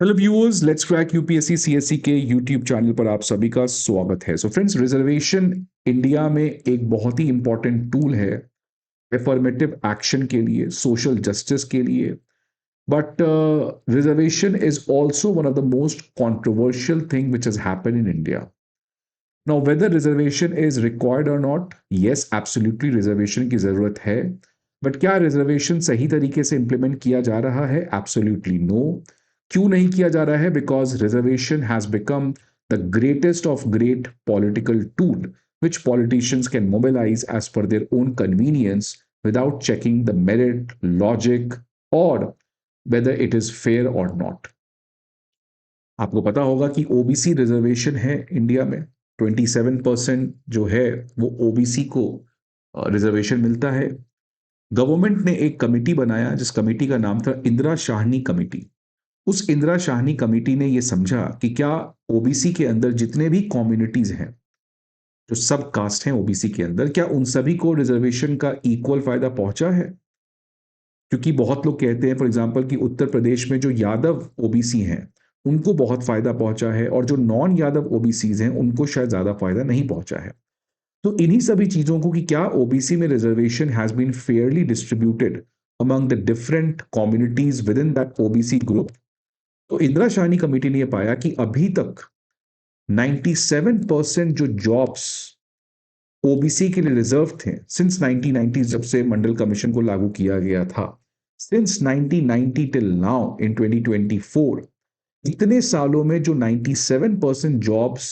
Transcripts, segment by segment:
Hello viewers, let's crack UPSC CSC के YouTube channel पर आप सभी का स्वागत है। सो फ्रेंड्स, रिजर्वेशन इंडिया में एक बहुत ही इंपॉर्टेंट टूल है एफर्मेटिव एक्शन के लिए, सोशल जस्टिस के लिए। But reservation is also one of the most controversial thing which has happen in India. Now whether reservation is required और नॉट, यस एब्सोल्युटली रिजर्वेशन की जरूरत है। बट क्या रिजर्वेशन सही तरीके से इंप्लीमेंट किया जा रहा है? Absolutely no. क्यों नहीं किया जा रहा है? Because reservation has become the greatest of great political tool which politicians can mobilize as per their own convenience without checking the merit, logic, or whether it is fair or not. आपको पता होगा कि OBC reservation है India में। 27% जो है वो OBC को रिजर्वेशन मिलता है। गवर्नमेंट ने एक कमिटी बनाया जिस कमिटी का नाम था इंदिरा शाहनी कमिटी। उस इंदिरा शाहनी कमिटी ने यह समझा कि क्या ओबीसी के अंदर जितने भी कम्युनिटीज हैं, जो सब कास्ट हैं ओबीसी के अंदर, क्या उन सभी को रिजर्वेशन का इक्वल फायदा पहुंचा है? क्योंकि बहुत लोग कहते हैं फॉर एग्जांपल कि उत्तर प्रदेश में जो यादव ओबीसी हैं उनको बहुत फायदा पहुंचा है और जो नॉन यादव ओबीसीज हैं उनको शायद ज्यादा फायदा नहीं पहुंचा है। तो इन्हीं सभी चीजों को कि क्या ओबीसी में reservation has been fairly distributed among the different communities within that OBC group, तो इंदिरा शाहनी कमेटी ने यह पाया कि अभी तक 97% जो जॉब्स ओबीसी के लिए रिजर्व थे सिंस 1990 जब से मंडल कमीशन को लागू किया गया था, सिंस 1990 टिल नाउ इन 2024, इतने सालों में जो 97% जॉब्स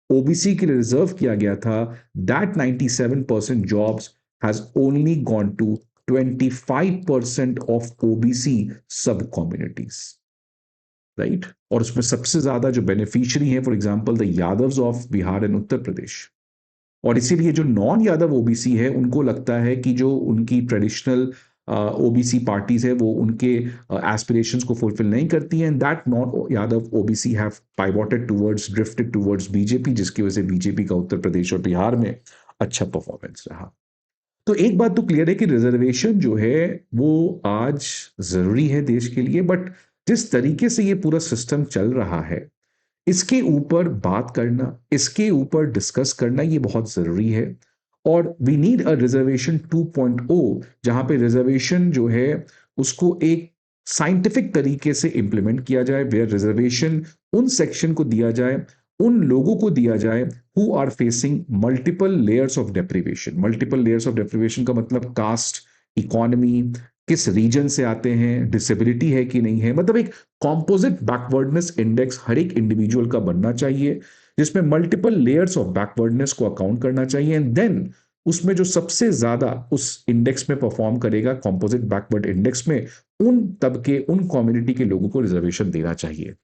ओबीसी के लिए रिजर्व किया गया था, that 97% jobs has only gone to 25% of OBC sub communities, right. और उसमें सबसे ज्यादा जो बेनिफिशियरी हैं for example the Yadavs of Bihar and Uttar Pradesh. और इसीलिए जो नॉन यादव ओबीसी है उनको लगता है कि जो उनकी ट्रेडिशनल ओबीसी पार्टीज है वो उनके एस्पिरेशंस को फुलफिल नहीं करती हैं, and that non Yadav OBC have pivoted towards, drifted towards BJP, जिसकी वजह से बीजेपी का उत्तर प्रदेश और बिहार में अच्छा परफॉर्मेंस रहा। तो एक बात तो क्लियर है कि रिजर्वेशन जो है वो आज जरूरी है देश के लिए, बट जिस तरीके से ये पूरा सिस्टम चल रहा है इसके ऊपर बात करना, इसके ऊपर डिस्कस करना ये बहुत जरूरी है। और वी नीड अ रिजर्वेशन 2.0 जहां पे रिजर्वेशन जो है उसको एक साइंटिफिक तरीके से इंप्लीमेंट किया जाए, वेयर रिजर्वेशन उन सेक्शन को दिया जाए, उन लोगों को दिया जाए who are facing multiple layers of deprivation. Multiple layers of deprivation का मतलब कास्ट, इकोनॉमी, किस रीजन से आते हैं, डिसेबिलिटी है कि नहीं है, मतलब एक कॉम्पोजिट बैकवर्डनेस इंडेक्स हर एक इंडिविजुअल का बनना चाहिए जिसमें मल्टीपल लेयर्स ऑफ बैकवर्डनेस को अकाउंट करना चाहिए, एंड देन उसमें जो सबसे ज्यादा उस इंडेक्स में परफॉर्म करेगा, कॉम्पोजिट बैकवर्ड इंडेक्स में, उन तबके, उन कम्युनिटी के लोगों को रिजर्वेशन देना चाहिए।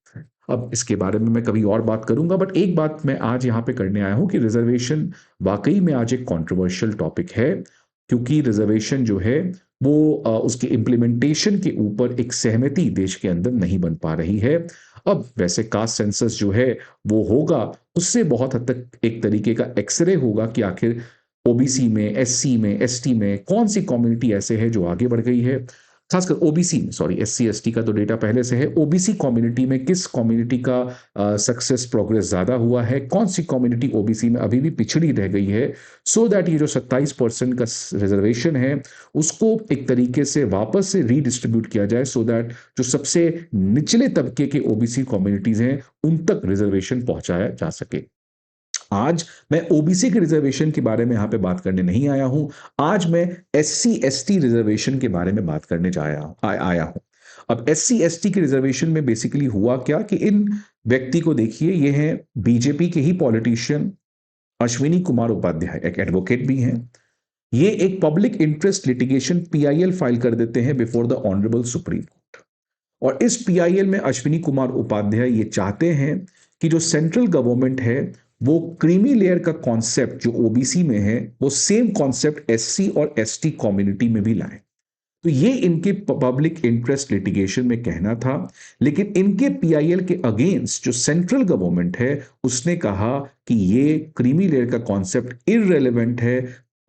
अब इसके बारे में मैं कभी और बात करूंगा, बट एक बात मैं आज यहां पे करने आया हूं कि रिजर्वेशन वाकई में आज एक कंट्रोवर्शियल टॉपिक है, क्योंकि रिजर्वेशन जो है वो उसके इम्प्लीमेंटेशन के ऊपर एक सहमति देश के अंदर नहीं बन पा रही है। अब वैसे कास्ट सेंसस जो है वो होगा, उससे बहुत हद तक एक तरीके का एक्सरे होगा कि आखिर ओबीसी में, एससी में, एसटी में कौन सी कम्युनिटी ऐसे है जो आगे बढ़ गई है। खासकर ओबीसी में, सॉरी एससी एसटी का तो डेटा पहले से है, ओबीसी कम्युनिटी में किस कम्युनिटी का सक्सेस प्रोग्रेस ज्यादा हुआ है, कौन सी कम्युनिटी ओबीसी में अभी भी पिछड़ी रह गई है, सो दैट ये जो 27% का रिजर्वेशन है उसको एक तरीके से वापस से रीडिस्ट्रीब्यूट किया जाए, सो दैट जो सबसे निचले तबके के ओबीसी कम्युनिटीज हैं उन तक रिजर्वेशन पहुंचाया जा सके। आज मैं ओबीसी के रिजर्वेशन के बारे में यहां पे बात करने नहीं आया हूं। आज मैं एससी एसटी रिजर्वेशन के बारे में बात करने आया हूं। अब एससी एसटी के रिजर्वेशन में बेसिकली हुआ क्या कि इन व्यक्ति को देखिए, ये हैं बीजेपी के ही पॉलिटिशियन अश्विनी कुमार उपाध्याय, एक एडवोकेट भी हैं। ये एक public interest litigation PIL file कर देते हैं before the honourable supreme court. और इस पीआईएल में अश्विनी कुमार उपाध्याय ये चाहते हैं कि जो सेंट्रल गवर्नमेंट है वो क्रीमी लेयर का कॉन्सेप्ट जो ओबीसी में है वो सेम कॉन्सेप्ट एससी और एसटी कम्युनिटी में भी लाए। तो ये इनके पब्लिक इंटरेस्ट लिटिगेशन में कहना था, लेकिन इनके पीआईएल के अगेंस्ट जो सेंट्रल गवर्नमेंट है उसने कहा कि ये क्रीमी लेयर का कॉन्सेप्ट इररेलेवेंट है,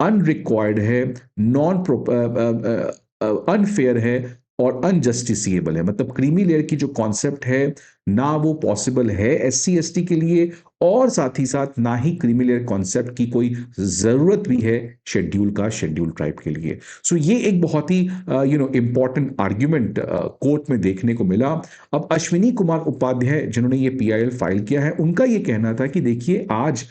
अनरिक्वायर्ड है, नॉन अनफेयर है, और अनजस्टिसिएबल है, मतलब क्रीमी लेयर की जो कॉन्सेप्ट है ना वो पॉसिबल है एससी एसटी के लिए, और साथ ही साथ ना ही क्रीमी लेयर कॉन्सेप्ट की कोई जरूरत भी है शेड्यूल का शेड्यूल ट्राइब के लिए। सो ये एक बहुत ही इंपॉर्टेंट आर्ग्यूमेंट कोर्ट में देखने को मिला। अब अश्विनी कुमार उपाध्याय जिन्होंने ये पीआईएल फाइल किया है, उनका ये कहना था कि देखिए आज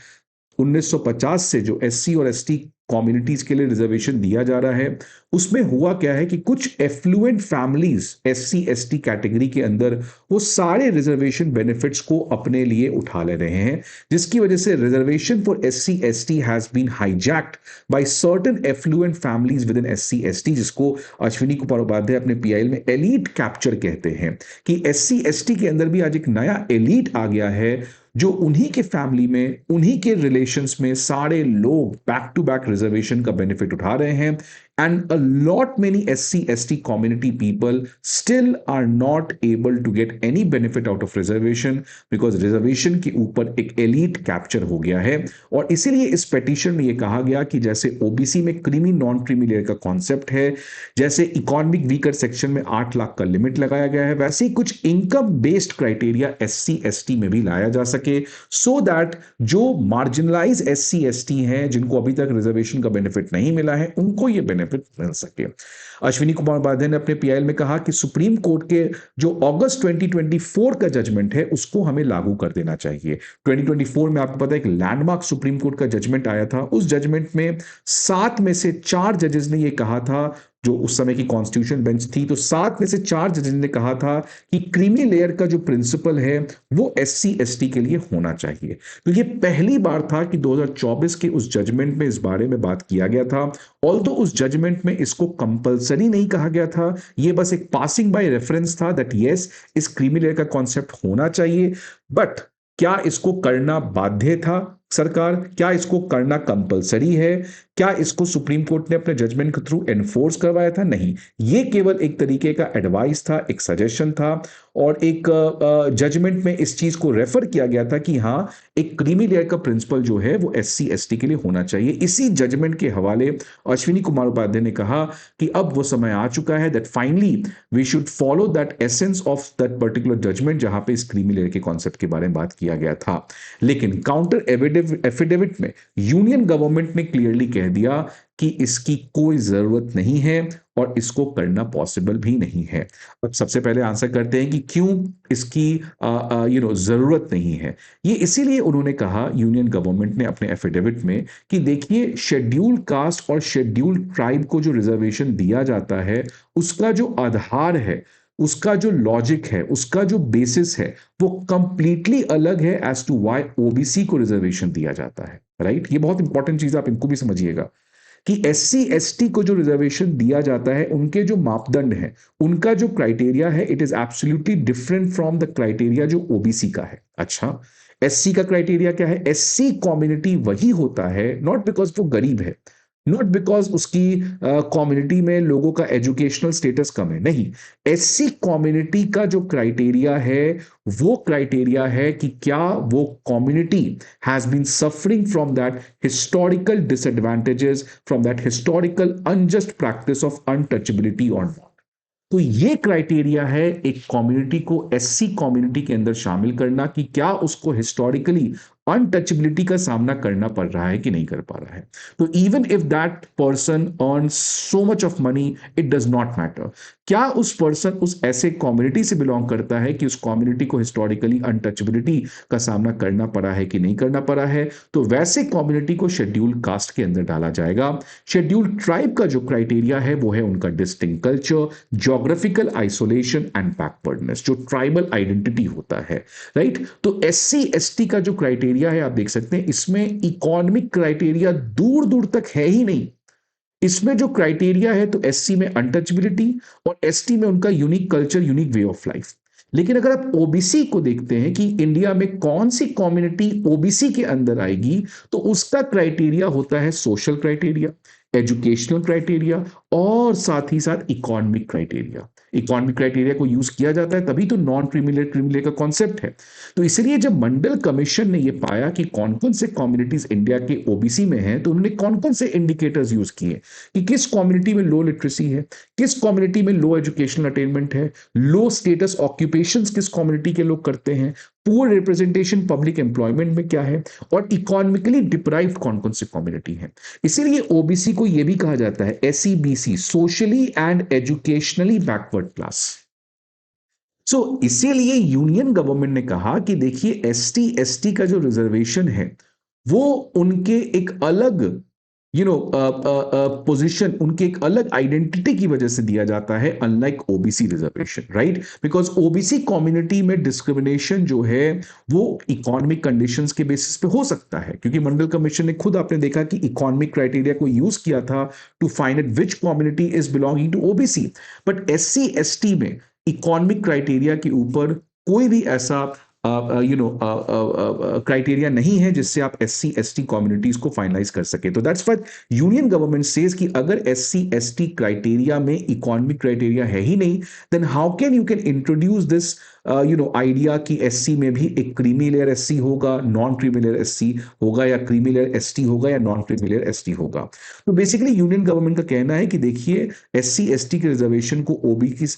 1950 से जो एससी और एसटी कम्युनिटीज के लिए रिजर्वेशन दिया जा रहा है, उसमें हुआ क्या है कि कुछ affluent families SC ST category के अंदर वो सारे रिजर्वेशन बेनिफिट्स को अपने लिए उठा ले रहे हैं, जिसकी वजह से reservation for SC ST has been hijacked by certain affluent families within SC ST, जिसको अश्विनी कुमार उपाध्याय अपने पीआईएल में एलीट कैप्चर कहते हैं कि एससी एसटी के अंदर भी आज एक नया एलीट आ गया है, जो उन्हीं के फैमिली में उन्हीं के रिलेशंस में सारे लोग बैक टू बैक रिजर्वेशन का बेनिफिट उठा रहे हैं। And a lot many SC ST community people still are not able to get any benefit out of reservation because reservation के ऊपर एक elite कैप्चर हो गया है। और इसीलिए इस पेटिशन में यह कहा गया कि जैसे ओबीसी में क्रीमी नॉन क्रीमी लेयर का कॉन्सेप्ट है, जैसे इकोनॉमिक वीकर सेक्शन में 8 लाख का लिमिट लगाया गया है, वैसे ही कुछ income based criteria SC ST में भी लाया जा सके, सो दैट जो मार्जिनलाइज SC ST हैं जिनको अभी तक रिजर्वेशन का बेनिफिट नहीं मिला है, उनको यह बेनिफिट मिल सके। अश्विनी कुमार उपाध्याय ने अपने पीआईएल में कहा कि सुप्रीम कोर्ट के जो अगस्त 2024 का जजमेंट है उसको हमें लागू कर देना चाहिए। 2024 में आपको पता है एक लैंडमार्क सुप्रीम कोर्ट का जजमेंट आया था। उस जजमेंट में 7 में से 4 जजेस ने यह कहा था, जो उस समय की कॉन्स्टिट्यूशन बेंच थी, तो 7 में से 4 जजेस ने कहा था कि क्रीमी लेयर का जो प्रिंसिपल है वो SC ST के लिए होना चाहिए। तो ये पहली बार था कि 2024 के उस जजमेंट में इस बारे में बात किया गया था। ऑल्दो उस जजमेंट में इसको कंपलसरी नहीं कहा गया था, ये बस एक पासिंग बाय रेफरेंस था दैट यस इस क्रीमी लेयर का कॉन्सेप्ट होना चाहिए, बट क्या इसको करना बाध्य था सरकार, क्या इसको करना कंपलसरी है, क्या इसको सुप्रीम कोर्ट ने अपने जजमेंट के थ्रू एनफोर्स करवाया था? नहीं, ये केवल एक तरीके का एडवाइस था, एक सजेशन था, और एक जजमेंट में इस चीज को रेफर किया गया था कि हाँ एक क्रीमी लेयर का प्रिंसिपल जो है वो SC ST के लिए होना चाहिए। इसी जजमेंट के हवाले अश्विनी कुमार उपाध्याय ने कहा कि अब वो समय आ चुका है that finally we should follow that essence of that particular judgment जहां पे इस क्रीमी लेयर के कॉन्सेप्ट के बारे में बात किया गया था। लेकिन काउंटर एफिडेविट में यूनियन गवर्नमेंट ने क्लियरली कह दिया कि इसकी कोई जरूरत नहीं है और इसको करना पॉसिबल भी नहीं है। अब सबसे पहले आंसर करते हैं कि क्यों इसकी जरूरत नहीं है। ये इसीलिए उन्होंने कहा, यूनियन गवर्नमेंट ने अपने एफिडेविट में, कि देखिए शेड्यूल कास्ट और शेड्यूल ट्राइब को जो रिजर्वेशन दिया जाता है उसका जो आधार है, उसका जो लॉजिक है, उसका जो बेसिस है, वो कंप्लीटली अलग है एज टू व्हाई ओबीसी को रिजर्वेशन दिया जाता है। राइट, ये बहुत इंपॉर्टेंट चीज, आप इनको भी समझिएगा कि SC ST को जो रिजर्वेशन दिया जाता है उनके जो मापदंड हैं, उनका जो क्राइटेरिया है, it is absolutely different from the criteria जो ओबीसी का है। अच्छा, SC का क्राइटेरिया क्या है? SC कम्युनिटी वही होता है, नॉट बिकॉज वो गरीब है, नॉट बिकॉज उसकी कम्युनिटी में लोगों का एजुकेशनल स्टेटस कम है, नहीं, SC कम्युनिटी का जो क्राइटेरिया है वो क्राइटेरिया है कि क्या वो community has been suffering from that historical disadvantages, from that historical unjust practice of untouchability और नॉट। तो ये क्राइटेरिया है एक कम्युनिटी को SC कम्युनिटी के अंदर शामिल करना, कि क्या उसको हिस्टोरिकली अनटचेबिलिटी का सामना करना पड़ रहा है कि नहीं कर पा रहा है। तो even if that person earn so much of money, it does not matter. क्या उस पर्सन उस ऐसे कम्युनिटी से बिलोंग करता है कि उस कम्युनिटी को हिस्टोरिकली अनटचेबिलिटी का सामना करना पड़ा है कि नहीं करना पड़ा है, तो वैसे कम्युनिटी को शेड्यूल कास्ट के अंदर डाला जाएगा। शेड्यूल ट्राइब का जो क्राइटेरिया है वो है उनका distinct culture, geographical isolation and backwardness, जो ट्राइबल आइडेंटिटी होता है। राइट, तो SC ST का जो क्राइटेरिया है, आप देख सकते हैं इसमें इकोनॉमिक क्राइटेरिया दूर दूर तक है ही नहीं। इसमें जो क्राइटेरिया है तो SC में अनटचेबिलिटी और ST में उनका unique culture, unique way of life. लेकिन अगर आप ओबीसी को देखते हैं कि इंडिया में कौन सी कम्युनिटी ओबीसी के अंदर आएगी, तो उसका क्राइटेरिया होता है सोशल क्राइटेरिया, एजुकेशनल क्राइटेरिया और साथ ही साथ इकोनॉमिक क्राइटेरिया। इकोनॉमिक क्राइटेरिया को यूज किया जाता है, तभी तो नॉन क्रीमी लेयर का कॉन्सेप्ट है। तो इसलिए जब मंडल कमीशन ने यह पाया कि कौन कौन से कम्युनिटीज इंडिया के ओबीसी में हैं, तो उन्होंने कौन कौन से इंडिकेटर्स यूज किए कि किस कम्युनिटी में लो लिटरेसी है, किस कम्युनिटी में लो एजुकेशनल अटेनमेंट है, लो स्टेटस ऑक्यूपेशंस किस कम्युनिटी के लोग करते हैं, पुअर रिप्रेजेंटेशन पब्लिक एम्प्लॉयमेंट में क्या है, और इकोनॉमिकली डिप्राइव्ड कौन कौन से कम्युनिटी है। इसीलिए ओबीसी को यह भी कहा जाता है SEBC, socially and educationally backward class. So इसीलिए यूनियन गवर्नमेंट ने कहा कि देखिए एसटी एसटी का जो रिजर्वेशन है वो उनके एक अलग पोजीशन, उनके एक अलग आइडेंटिटी की वजह से दिया जाता है, unlike OBC reservation, right? Because OBC community में डिस्क्रिमिनेशन जो है वो इकोनॉमिक कंडीशंस के बेसिस पे हो सकता है, क्योंकि मंडल कमीशन ने खुद आपने देखा कि इकोनॉमिक क्राइटेरिया को यूज किया था to find it which community is belonging to OBC. But SC ST में इकोनॉमिक क्राइटेरिया के ऊपर कोई भी ऐसा क्राइटेरिया नहीं है जिससे आप एससी एसटी कम्युनिटीज को फाइनलाइज कर सके। तो that's what union government says कि अगर एससी एसटी क्राइटेरिया में इकोनॉमिक क्राइटेरिया है ही नहीं, then how can you can introduce this idea कि एससी में भी एक क्रीमी लेयर एससी होगा, नॉन क्रीमी लेयर एससी होगा, या क्रीमी लेयर एसटी होगा, या नॉन क्रीमी लेयर एसटी होगा। तो बेसिकली यूनियन गवर्नमेंट का कहना है कि देखिए एससी एसटी के रिजर्वेशन को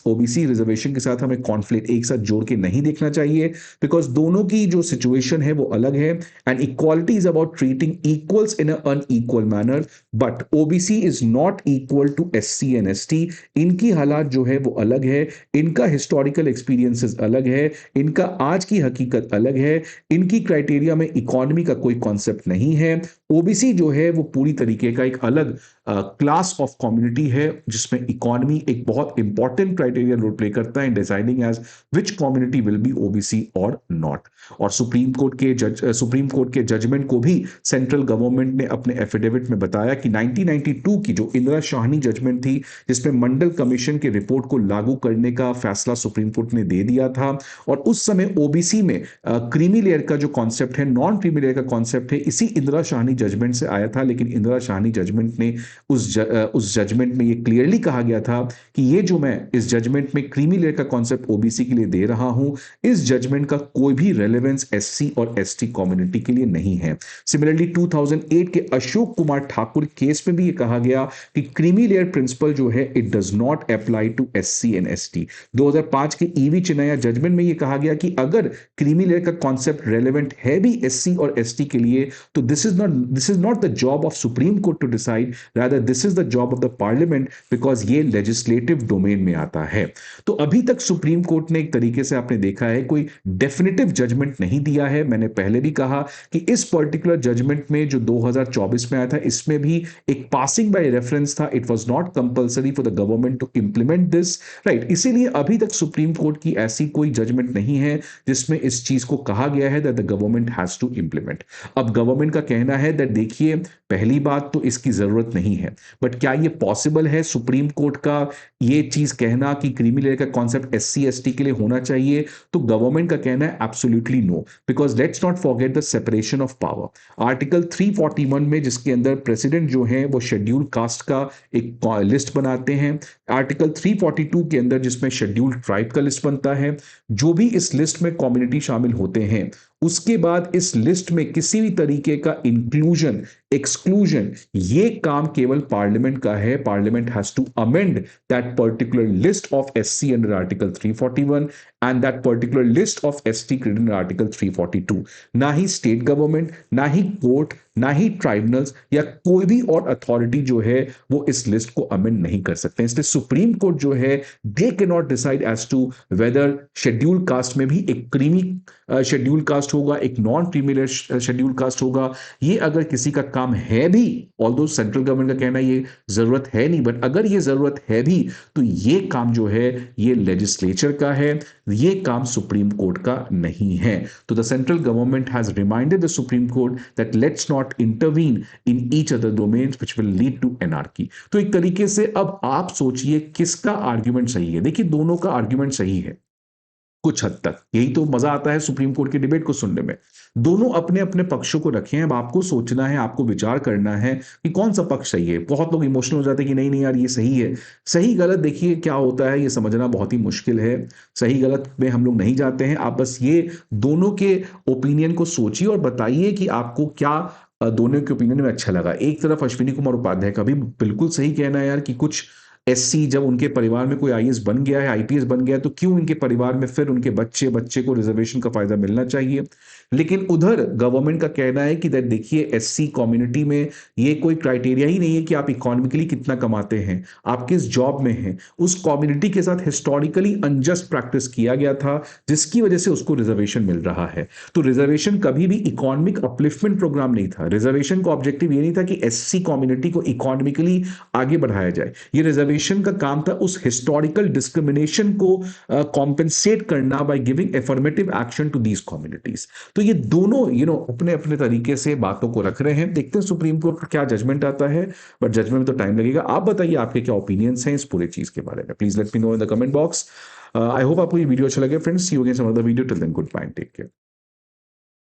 ओबीसी रिजर्वेशन के साथ हमें कॉन्फ्लिक्ट एक साथ जोड़ के नहीं देखना चाहिए, बिकॉज दोनों की जो सिचुएशन है वो अलग है, and equality is about treating equals in unequal manner, but OBC is not equal to SC and ST. इनकी हालात जो है वो अलग है, इनका हिस्टोरिकल एक्सपीरियंसेस अलग है, इनका आज की हकीकत अलग है, इनकी क्राइटेरिया में इकोनॉमी का कोई कॉन्सेप्ट नहीं है। ओबीसी जो है वो पूरी तरीके का एक अलग क्लास ऑफ कम्युनिटी है जिसमें इकोनॉमी एक बहुत इंपॉर्टेंट क्राइटेरिया रोल प्ले करता है in deciding as which community will be OBC और नॉट। और सुप्रीम कोर्ट के जजमेंट को भी सेंट्रल गवर्नमेंट ने अपने एफिडेविट में बताया कि 1992 की जो इंदिरा शाहनी जजमेंट थी, जिसमें मंडल कमीशन के रिपोर्ट को लागू करने का फैसला सुप्रीम कोर्ट ने दे दिया था, और उस समय ओबीसी में क्रीमी लेयर का जो कॉन्सेप्ट है, नॉन क्रीमी लेयर का कॉन्सेप्ट है, इसी इंदिरा शाहनी जजमेंट से आया था। लेकिन इंदिरा शाहनी जजमेंट ने उस जजमेंट में ये क्लियरली कहा गया था कि ये जो मैं इस जजमेंट में क्रीमी लेयर का कॉन्सेप्ट ओबीसी के लिए दे रहा हूं, इस जजमेंट का कोई भी रेलेवेंस एससी और एसटी कम्युनिटी के लिए नहीं है। सिमिलरली 2008 के अशोक कुमार ठाकुर केस में भी ये कहा गया कि क्रीमी लेयर प्रिंसिपल जो है it does not apply to SC and ST. 2005 के ईवी चिन्नैया जजमेंट में ये कहा गया कि अगर क्रीमी लेयर का कॉन्सेप्ट रेलेवेंट है भी एससी और एसटी के लिए, तो this is not the job of Supreme Court to decide, rather this is the job of the parliament, because ये लेजिस्लेटिव डोमेन में आता है। तो अभी तक सुप्रीम कोर्ट ने एक तरीके से आपने देखा है कोई डेफिनेटिव जजमेंट नहीं दिया है। मैंने पहले भी कहा कि इस पर्टिकुलर जजमेंट में जो 2024 में आया था, इसमें भी एक पासिंग बाय रेफरेंस था, it was not compulsory for the government to implement this, right? इसीलिए अभी तक सुप्रीम कोर्ट की ऐसी कोई जजमेंट नहीं है जिसमें इस चीज को कहा गया है that the government has to implement. अब गवर्नमेंट का कहना है दैट देखिए पहली बात तो इसकी जरूरत नहीं है, बट क्या ये पॉसिबल है सुप्रीम कोर्ट का ये चीज कहना कि क्रीमी लेयर का कॉन्सेप्ट एससी एसटी के लिए होना चाहिए? तो गवर्नमेंट का कहना है absolutely no, because let's not forget the separation of power. Article 341 में जिसके अंदर प्रेसिडेंट जो है वो शेड्यूल कास्ट का एक लिस्ट बनाते हैं, आर्टिकल 342 के अंदर जिसमें शेड्यूल ट्राइब का लिस्ट बनता है, जो भी इस लिस्ट में कम्युनिटी शामिल होते हैं, उसके बाद इस लिस्ट में किसी भी तरीके का इंक्लूजन एक्सक्लूजन ये काम केवल पार्लियामेंट का है। Parliament has to amend that particular list of SC under article 341 and that particular list of ST under article 342। ना ही स्टेट गवर्नमेंट, ना ही कोर्ट, ना ही ट्राइब्यूनल्स या कोई भी और अथॉरिटी जो है वो इस लिस्ट को अमेंड नहीं कर सकते। इसलिए सुप्रीम कोर्ट जो है they can not decide as to whether scheduled caste में भी एक क्रीमी शेड्यूल कास्ट होगा, एक नॉन क्रीमी शेड्यूल कास्ट होगा। ये अगर किसी का काम है भी, ऑल्दो सेंट्रल गवर्नमेंट का कहना ये जरूरत है नहीं, बट अगर ये जरूरत है भी तो ये काम जो है ये लेजिस्लेचर का है, ये काम सुप्रीम कोर्ट का नहीं है। तो the central government has reminded the Supreme Court that let's not intervene in each other domains which will lead to anarchy. तो एक तरीके से अब आप सोचिए किसका आर्ग्यूमेंट सही है। देखिए दोनों का आर्ग्यूमेंट सही है। कुछ हद तक यही तो मजा आता है सुप्रीम कोर्ट की डिबेट को सुनने में। दोनों अपने अपने पक्षों को रखे हैं, अब आपको सोचना है, आपको विचार करना है कि कौन सा पक्ष सही है। बहुत लोग इमोशनल हो जाते हैं कि नहीं नहीं यार ये सही है। सही गलत देखिए क्या होता है ये समझना बहुत ही मुश्किल है। सही गलत में हम लोग नहीं जाते हैं, आप बस ये दोनों के ओपिनियन को सोचिए और बताइए कि आपको क्या दोनों के ओपिनियन में अच्छा लगा। एक तरफ अश्विनी कुमार उपाध्याय का भी बिल्कुल सही कहना है यार कि कुछ एससी जब उनके परिवार में कोई आईएएस बन गया है, आईपीएस बन गया है, तो क्यों इनके परिवार में फिर उनके बच्चे बच्चे को रिजर्वेशन का फायदा मिलना चाहिए। लेकिन उधर गवर्नमेंट का कहना है कि देखिए एससी कम्युनिटी में ये कोई क्राइटेरिया ही नहीं है कि आप इकोनॉमिकली कितना कमाते हैं, आप किस जॉब में हैं। उस कम्युनिटी के साथ हिस्टोरिकली अनजस्ट प्रैक्टिस किया गया था, जिसकी वजह से उसको रिजर्वेशन मिल रहा है। तो रिजर्वेशन कभी भी इकोनॉमिक अपलिफ्टमेंट प्रोग्राम नहीं था। रिजर्वेशन का ऑब्जेक्टिव ये नहीं था कि एससी कम्युनिटी को इकोनॉमिकली आगे बढ़ाया जाए। ये रिजर्वेशन का काम था उस हिस्टोरिकल डिस्क्रिमिनेशन को कॉम्पेंसेट करना by giving affirmative action to these communities. तो ये दोनों अपने अपने तरीके से बातों को रख रहे हैं। देखते हैं सुप्रीम कोर्ट का क्या जजमेंट आता है, बट जजमेंट में तो टाइम लगेगा। आप बताइए आपके क्या ओपिनियंस हैं इस पूरे चीज के बारे में, please let me know in the comment box. I hope आपको ये वीडियो अच्छा लगे friends. See you again some other video, till then good bye, take care.